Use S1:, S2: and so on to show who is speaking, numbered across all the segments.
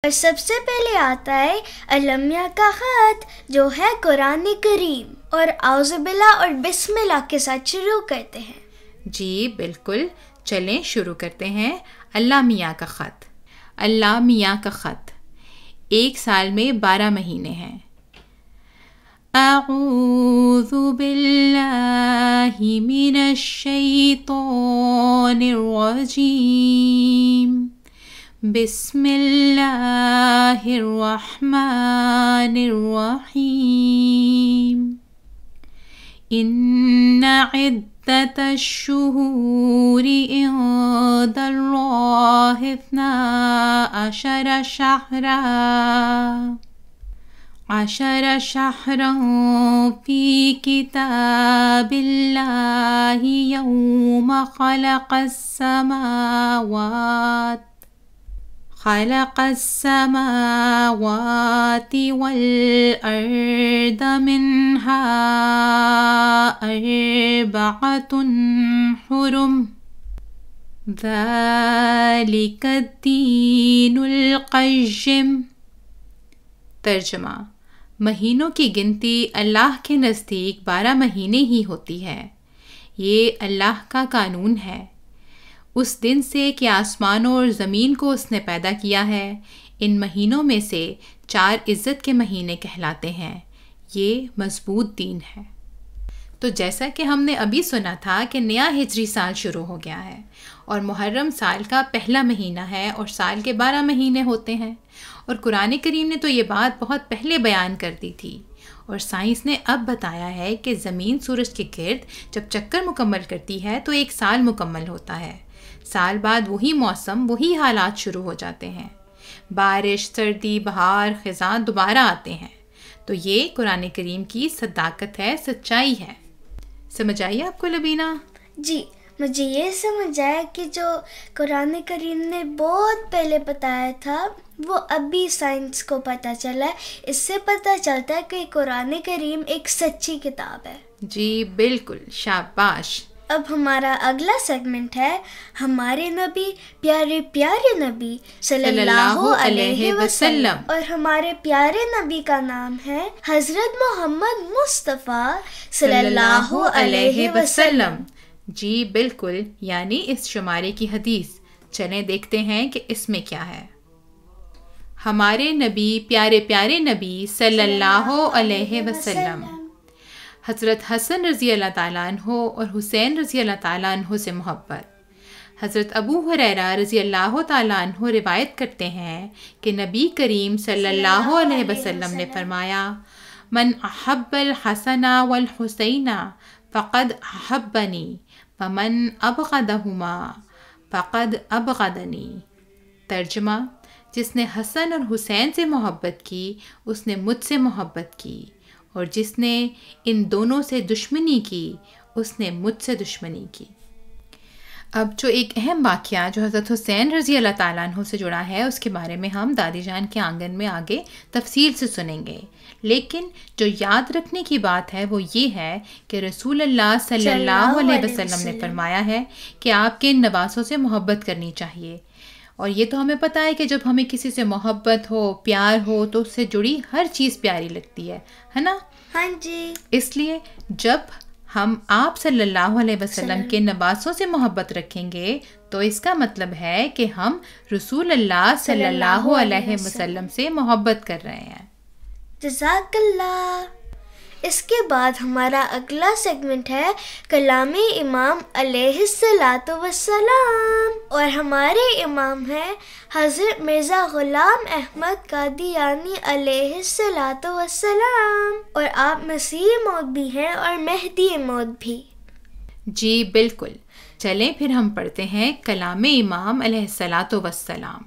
S1: اور سب سے پہلے آتا ہے المیہ کا خط جو ہے قرآن کریم، اور اعوذ باللہ اور بسم اللہ کے ساتھ شروع کرتے ہیں۔
S2: جی بالکل، چلیں شروع کرتے ہیں۔ اللہ میاں کا خط۔ اللہ میاں کا خط، ایک سال میں 12 مہینے ہیں۔ اعوذ باللہ من الشیطان الرجیم، بسم اللہ الرحمن الرحیم۔ ان عدت الشہور عند اللہ 12 شہرا فی کتاب اللہ یوم خلق السماوات والأرض منها 4 حرم ذلك الدین القیم۔ ترجمہ: مہینوں کی گنتی اللہ کے نزدیک 12 مہینے ہی ہوتی ہے، یہ اللہ کا قانون ہے۔ اس دن سے کہ آسمانوں اور زمین کو اس نے پیدا کیا ہے، ان مہینوں میں سے 4 عزت کے مہینے کہلاتے ہیں، یہ مضبوط دین ہے۔ تو جیسا کہ ہم نے ابھی سنا تھا کہ نیا ہجری سال شروع ہو گیا ہے، اور محرم سال کا پہلا مہینہ ہے اور سال کے 12 مہینے ہوتے ہیں، اور قرآن کریم نے تو یہ بات بہت پہلے بیان کر دی تھی، اور سائنس نے اب بتایا ہے کہ زمین سورج کے گرد جب چکر مکمل کرتی ہے تو 1 سال مکمل ہوتا ہے۔ سال بعد وہی موسم، وہی حالات شروع ہو جاتے ہیں، بارش، سردی، بہار، خزاں دوبارہ آتے ہیں۔ تو یہ قرآن کریم کی صداقت ہے، سچائی ہے۔ سمجھ آئی آپ کو لبینہ؟
S1: جی، مجھے یہ سمجھ آیا کہ جو قرآن کریم نے بہت پہلے بتایا تھا وہ ابھی سائنس کو پتہ چلا ہے۔ اس سے پتہ چلتا ہے کہ قرآن کریم ایک سچی کتاب ہے۔
S2: جی بالکل، شاباش۔
S1: اب ہمارا اگلا سیگمنٹ ہے ہمارے نبی، پیارے پیارے نبی صلی اللہ علیہ وسلم، اور ہمارے پیارے نبی کا نام ہے حضرت محمد مصطفیٰ صلی اللہ علیہ وسلم۔
S2: جی بالکل، یعنی اس شمارے کی حدیث۔ چلیں دیکھتے ہیں کہ اس میں کیا ہے۔ ہمارے نبی، پیارے پیارے نبی صلی اللہ علیہ وسلم، حضرت حسن رضی اللہ تعالیٰ عنہ اور حسین رضی اللہ تعالیٰ عنہ سے محبت۔ حضرت ابو ہریرہ رضی اللہ تعالیٰ عنہ روایت کرتے ہیں کہ نبی کریم صلی اللہ علیہ وسلم نے فرمایا: من احب الحسن والحسین فقد احبنی ومن ابغضہما فقد ابغضنی۔ ترجمہ: جس نے حسن اور حسین سے محبت کی اس نے مجھ سے محبت کی، اور جس نے ان دونوں سے دشمنی کی اس نے مجھ سے دشمنی کی۔ اب جو ایک اہم واقعہ جو حضرت حسین رضی اللہ تعالیٰ عنہ سے جڑا ہے اس کے بارے میں ہم دادی جان کے آنگن میں آگے تفصیل سے سنیں گے، لیکن جو یاد رکھنے کی بات ہے وہ یہ ہے کہ رسول اللہ صلی اللہ علیہ وسلم نے فرمایا ہے کہ آپ کے ان نواسوں سے محبت کرنی چاہیے، اور یہ تو ہمیں پتہ ہے کہ جب ہمیں کسی سے محبت ہو، پیار ہو تو اس سے جڑی ہر چیز پیاری لگتی ہے نا؟
S1: ہاں جی۔
S2: اس لیے جب ہم آپ صلی اللہ علیہ وسلم کے نواسوں سے محبت رکھیں گے تو اس کا مطلب ہے کہ ہم رسول اللہ صلی اللہ علیہ وسلم سے محبت کر رہے ہیں۔
S1: جزاک اللہ۔ اس کے بعد ہمارا اگلا سیگمنٹ ہے کلام امام علیہ الصلاۃ والسلام، اور ہمارے امام ہیں حضرت مرزا غلام احمد قادیانی علیہ الصلاۃ والسلام، اور آپ مسیح موعود بھی ہیں اور مہدی موعود بھی۔
S2: جی بالکل، چلیں پھر ہم پڑھتے ہیں کلام امام علیہ الصلاۃ والسلام۔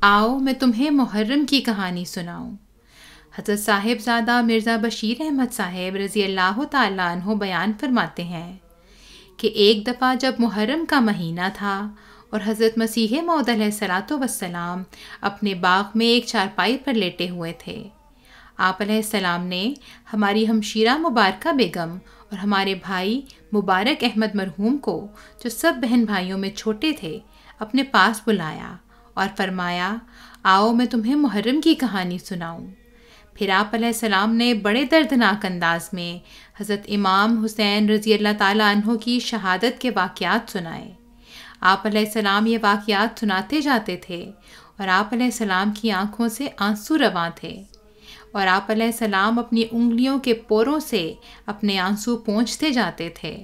S2: آؤ میں تمہیں محرم کی کہانی سناؤں۔ حضرت صاحب زادہ مرزا بشیر احمد صاحب رضی اللہ تعالیٰ عنہ بیان فرماتے ہیں کہ ایک دفعہ جب محرم کا مہینہ تھا اور حضرت مسیح موعود علیہ الصلاۃ والسلام اپنے باغ میں ایک چارپائی پر لیٹے ہوئے تھے، آپ علیہ السلام نے ہماری ہمشیرہ مبارکہ بیگم اور ہمارے بھائی مبارک احمد مرحوم کو، جو سب بہن بھائیوں میں چھوٹے تھے، اپنے پاس بلایا اور فرمایا آؤ میں تمہیں محرم کی کہانی سناؤں۔ پھر آپ علیہ السلام نے بڑے دردناک انداز میں حضرت امام حسین رضی اللہ تعالیٰ عنہ کی شہادت کے واقعات سنائے۔ آپ علیہ السلام یہ واقعات سناتے جاتے تھے اور آپ علیہ السلام کی آنکھوں سے آنسو رواں تھے، اور آپ علیہ السلام اپنی انگلیوں کے پوروں سے اپنے آنسو پونچھتے جاتے تھے۔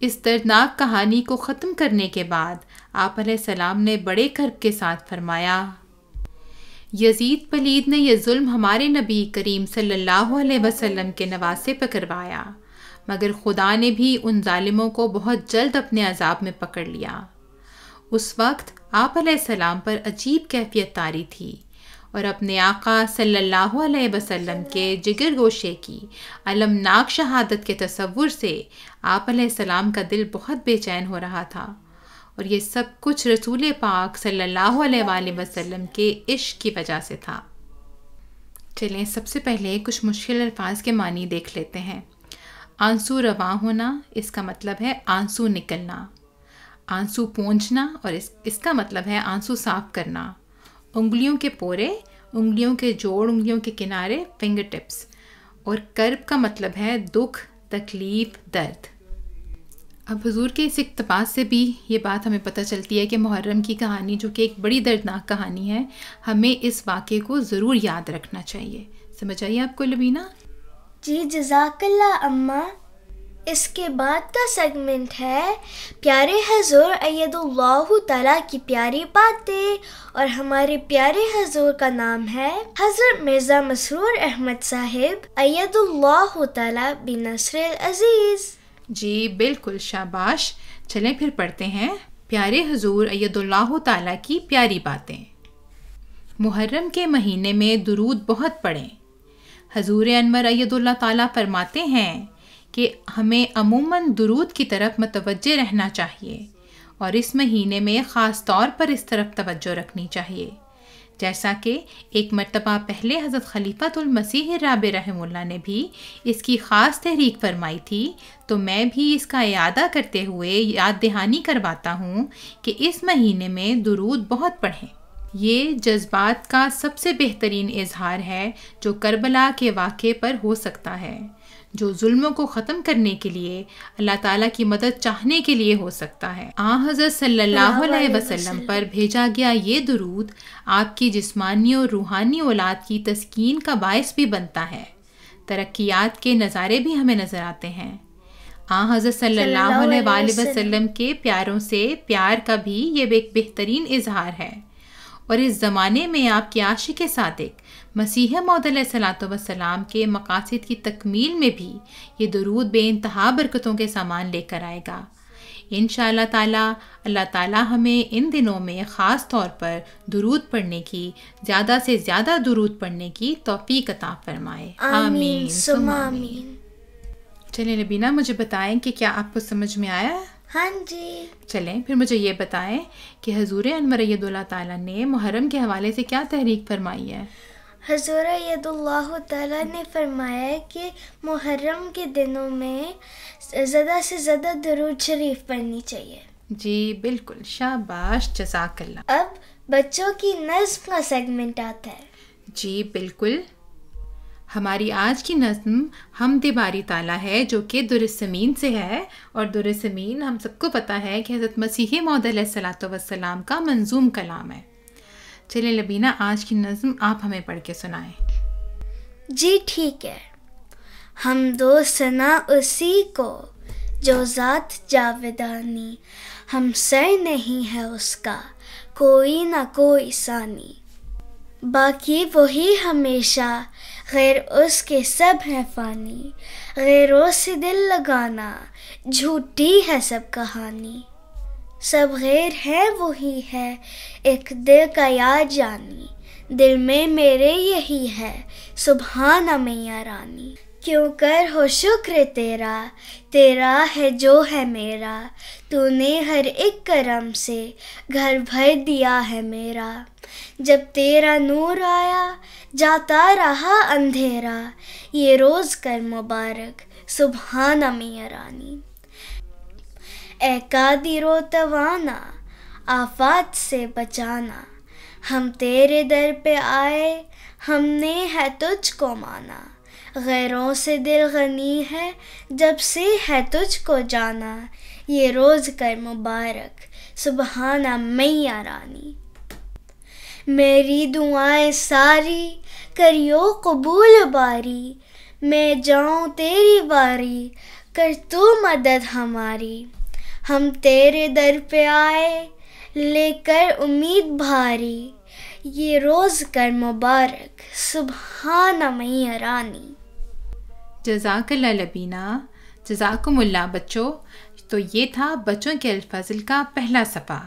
S2: اس دردناک کہانی کو ختم کرنے کے بعد آپ علیہ السلام نے بڑے کرب کے ساتھ فرمایا، یزید پلید نے یہ ظلم ہمارے نبی کریم صلی اللہ علیہ وسلم کے نواسے پر کروایا، مگر خدا نے بھی ان ظالموں کو بہت جلد اپنے عذاب میں پکڑ لیا۔ اس وقت آپ علیہ السلام پر عجیب کیفیت طاری تھی، اور اپنے آقا صلی اللہ علیہ وسلم کے جگر گوشے کی المناک شہادت کے تصور سے آپ علیہ السلام کا دل بہت بے چین ہو رہا تھا، اور یہ سب کچھ رسول پاک صلی اللہ علیہ وآلہ وسلم کے عشق کی وجہ سے تھا۔ چلیں سب سے پہلے کچھ مشکل الفاظ کے معنی دیکھ لیتے ہیں۔ آنسو رواں ہونا، اس کا مطلب ہے آنسو نکلنا۔ آنسو پونچھنا، اور اس کا مطلب ہے آنسو صاف کرنا۔ انگلیوں کے پورے، انگلیوں کے جوڑ، انگلیوں کے کنارے، فنگر ٹپس۔ اور کرب کا مطلب ہے دکھ، تکلیف، درد۔ اب حضور کے اس اقتباس سے بھی یہ بات ہمیں پتہ چلتی ہے کہ محرم کی کہانی، جو کہ ایک بڑی دردناک کہانی ہے، ہمیں اس واقعے کو ضرور یاد رکھنا چاہیے۔ سمجھ آئیے آپ کو لبینہ؟
S1: جی جزاک اللہ اماں۔ اس کے بعد کا سیگمنٹ ہے پیارے حضور اید اللہ تعالیٰ کی پیاری باتیں، اور ہمارے پیارے حضور کا نام ہے حضرت مرزا مسرور احمد صاحب اید اللہ تعالیٰ بنصر العزیز۔
S2: جی بالکل، شاباش۔ چلیں پھر پڑھتے ہیں پیارے حضور اید اللہ تعالیٰ کی پیاری باتیں۔ محرم کے مہینے میں درود بہت پڑھیں۔ حضور انور اید اللہ تعالیٰ فرماتے ہیں کہ ہمیں عموماً درود کی طرف متوجہ رہنا چاہیے، اور اس مہینے میں خاص طور پر اس طرف توجہ رکھنی چاہیے۔ جیسا کہ ایک مرتبہ پہلے حضرت خلیفۃ المسیح الرابع رحمہ اللہ نے بھی اس کی خاص تحریک فرمائی تھی، تو میں بھی اس کا اعادہ کرتے ہوئے یاد دہانی کرواتا ہوں کہ اس مہینے میں درود بہت پڑھیں۔ یہ جذبات کا سب سے بہترین اظہار ہے جو کربلا کے واقعے پر ہو سکتا ہے، جو ظلموں کو ختم کرنے کے لیے اللہ تعالیٰ کی مدد چاہنے کے لیے ہو سکتا ہے۔ حضرت صلی اللہ علیہ وسلم پر بھیجا گیا یہ درود آپ کی جسمانی اور روحانی اولاد کی تسکین کا باعث بھی بنتا ہے۔ ترقیات کے نظارے بھی ہمیں نظر آتے ہیں۔ حضرت صلی اللہ علیہ وآلہ وسلم کے پیاروں سے پیار کا بھی یہ ایک بہترین اظہار ہے، اور اس زمانے میں آپ کے عاشق صادق مسیح موعود علیہ الصلوۃ والسلام کے مقاصد کی تکمیل میں بھی یہ درود بے انتہا برکتوں کے سامان لے کر آئے گا۔ انشاءاللہ تعالیٰ اللہ تعالیٰ ہمیں ان دنوں میں خاص طور پر درود پڑھنے کی، زیادہ سے زیادہ درود پڑھنے کی توفیق عطا فرمائے،
S1: آمین ثم آمین۔
S2: چلیں لبینہ، مجھے بتائیں کہ کیا آپ کو سمجھ میں آیا؟
S1: ہاں جی۔
S2: چلیں پھر مجھے یہ بتائیں کہ حضور انور اید اللہ تعالیٰ نے محرم کے حوالے سے کیا تحریک فرمائی ہے؟
S1: حضور اید اللہ تعالیٰ نے فرمایا ہے کہ محرم کے دنوں میں زیادہ سے زیادہ درود شریف پڑھنی چاہیے۔
S2: جی بالکل، شاباش، جزاک اللہ۔
S1: اب بچوں کی نظم کا سیگمنٹ آتا ہے۔
S2: جی بالکل، ہماری آج کی نظم حمد باری تعالیٰ ہے، جو کہ درسمین سے ہے، اور درسمین ہم سب کو پتہ ہے کہ حضرت مسیح موعود علیہ الصلوۃ والسلام کا منظوم کلام ہے۔ چلیں لبینہ، آج کی نظم آپ ہمیں پڑھ کے سنائیں۔
S1: جی ٹھیک ہے۔ حمد و ثنا اسی کو جو ذات جاودانی، ہم سر نہیں ہے اس کا کوئی نہ کوئی ثانی، باقی وہی ہمیشہ غیر اس کے سب ہیں فانی، غیروں سے دل لگانا جھوٹی ہے سب کہانی، سب غیر ہے وہی ہے ایک دل کا یاد جانی، دل میں میرے یہی ہے سبحانہ میاں رانی، کیوں کر ہو شکر تیرا، تیرا ہے جو ہے میرا، تو نے ہر ایک کرم سے گھر بھر دیا ہے میرا، جب تیرا نور آیا جاتا رہا اندھیرا، یہ روز کر مبارک سبحانہ میاں رانی، اے قادر و توانا آفات سے بچانا، ہم تیرے در پہ آئے، ہم نے ہے تجھ کو مانا، غیروں سے دل غنی ہے جب سے ہے تجھ کو جانا، یہ روز کر مبارک سبحانہ میاں رانی۔ میری دعائیں ساری کریو قبول باری، میں جاؤں تیری باری کر تو مدد ہماری، ہم تیرے در پہ آئے لے کر امید بھاری، یہ روز کر مبارک سبحانہ میاں رانی۔
S2: جزاک اللہ لبینہ، جزاکم اللہ بچوں۔ تو یہ تھا بچوں کے الفاظ کا پہلا صفحہ۔